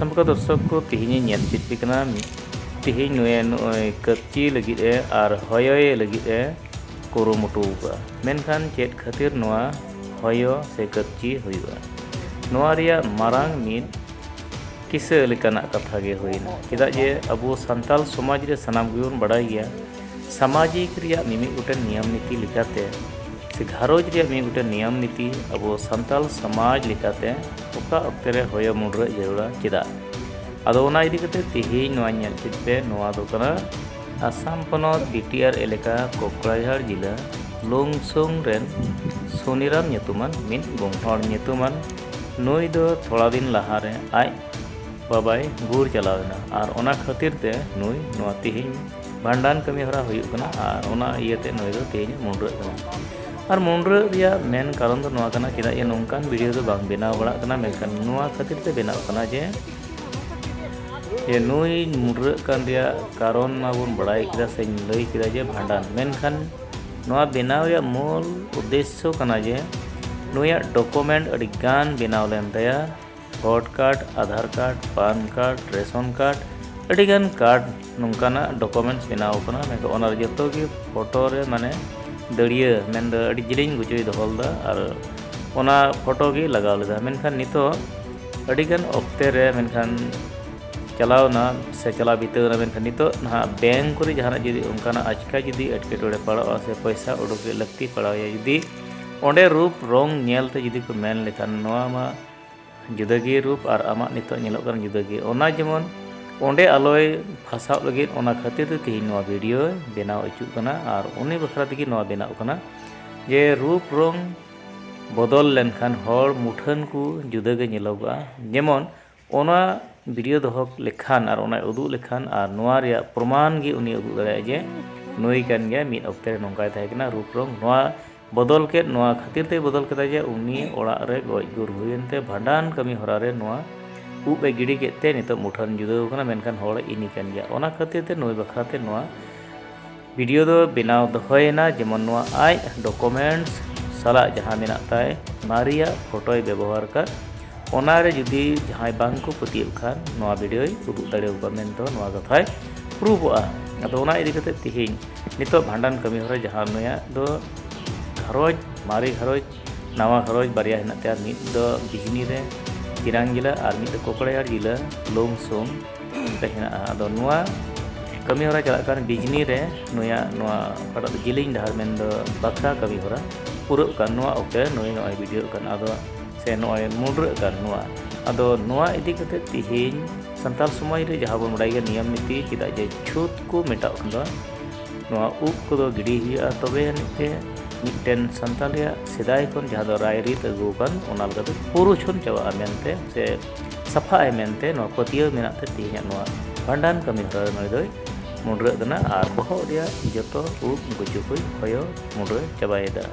असंख्य दर्शक को तेहनी नेल चिटपिकना तेहनी नुए कच्ची लगी और हयोए लगी कुरुमुटु मेनखान चेत खातिर नोआ हयो से कच्ची हुआ नोआ रिया मारांग मिद किसे लेकाना कथा गे होइना चेदा जे अबो संताल समाज रे सनाम गुन बड़ाई गया सामाजिक रिया मिमी गुटन नियम नीति लिखाते से घारोज रिया मिमी गुटन नियम नीति अबो संताल समाज लिखाते ओका अक्ते रे होयो मुंडरे जरूरा चेदा आदो ओना इदी कते तेही नोआ नेल चितपे नोआ दो कना आसाम पनत बीटीआर एलेका कोकराझार जिला लोंगसोंग रेन सोनीराम nyutuman मिन गोंगहर nyutuman नुई दो थोड़ा दिन लहारे आज बाबाई गुर चलावना और ओना खातिर ते नुई नोआ तेही भांडान कमी हरा हुयुग कना और ओना इयते नुई दो तेही मुंडरे कना और मुंडरे रिया मेन कारण दो नोआ कना चेदा ये नोंकान वीडियो दो बांग बेनाव बड़ा कना मेनखान नोआ खातिर ते बेनाव कना जे ये नुई मुंडरे कान रिया कारण माबुन बड़ाई किदा से लई किदा जे भांडान मेनखान नोआ बेनाव रिया मूल उद्देश्य कना जे नुया डॉक्यूमेंट अड़ी गान बेनाव लेन तया vote card Aadhaar card PAN card ration card अड़ीगान कार्ड नौकाना डॉक्यूमेंट्स बेनाव कना मेको ओना जतो की फोटो रे माने दड़िया मेन द अड़ी जिलिंग गुचुई दोहलदा और ओना फोटो की लगाव लेदा मेनखान नितो अड़ीगान ऑक्ते रे मेनखान चलावना से चला बीतना मेनखान नितो ना बैंक को जहां जुदी उनकाना आचका जुदी एटकेटोड़े पड़ा से पैसा उडुके लगती पड़ा जुदी ओंडे रूप रंग नेलते जुदी को मेन लेखान नोआ मा जुदागी रूप और आमा नितो नेलोग कन जुदागी ओना जेमन ओंडे आलोय फसाव लगे ओना खातिर तेही नोआ वीडियो बेनाव अचुक कना और उनी बखरा तगी नोआ बेनाव कना जे रूप रंग बदल लेनखान हर मुठन को जुदागे नेलोगा जेमन ओना वीडियो दोह लेखान और ओना उदुग लेखान और नोआ रिया प्रमाण गी उनी उदुग दाड़े जे नुई कान गया मिद ऑक्ते नोंकाय थाहे कना रूप रंग नोआ बदल के नोआ खातिर ते बदल केदा जे उनी ओड़ा रे गज गुर हुयनते भांडान कमी हरा रे नोआ उब ए गिड़ी केते नितो मुठन जुदाव कना मेनखान हर इनी कान गया ओना खातिर ते नुई बखराते नोआ वीडियो दो बेनाव दोहयना जेमन नोआ आज डॉक्यूमेंट्स साला जहां मेना ताय मारिया फोटोय व्यवहार कर ओना रे जुदी जहां बांग को पतियो खान नोआ वीडियो उदुग दाड़ेउबा मेनतो नोआ कथाय प्रूफआ आदो ओना इदी कते तिहिन नितो भांडान कमी हरा जहां नोया दो घरोज मारी घरोज नवा घरोज बारिया हेना ते मिद दो बिजनी रे चिरांग जिला और मिद कोकराझार जिला लोंगसोंग हेना आदो नोआ कमी हरा चला कान बिजनी रे नोया नोआ पड़ा जिलिंग डहार मेन दो बखरा कमी हरा पूरा कान नोआ ओके नोय नोय वीडियो कान आदो से नोय मुंडरे कान नोआ आदो नोआ इदी कते तिहिन संताल समाज रे जहां बन बड़ाई नियम नीति चिदा जे छूत को मेटाव कन नोआ उब को दो गिड़ी हिया तबे निते मिट्टन संतालिया सेदाय खन जहां दो रायरीत अगुकन ओना लगते पुरु छन चावा मेनते से सफा मेनते नो पतियो मेनाते तिहिया नोआ भांडान कमी हरा नय दोय मुंडरे दना आर बहो रिया जतो उब गुचुकुय होयो मुंडरे चाबायदा।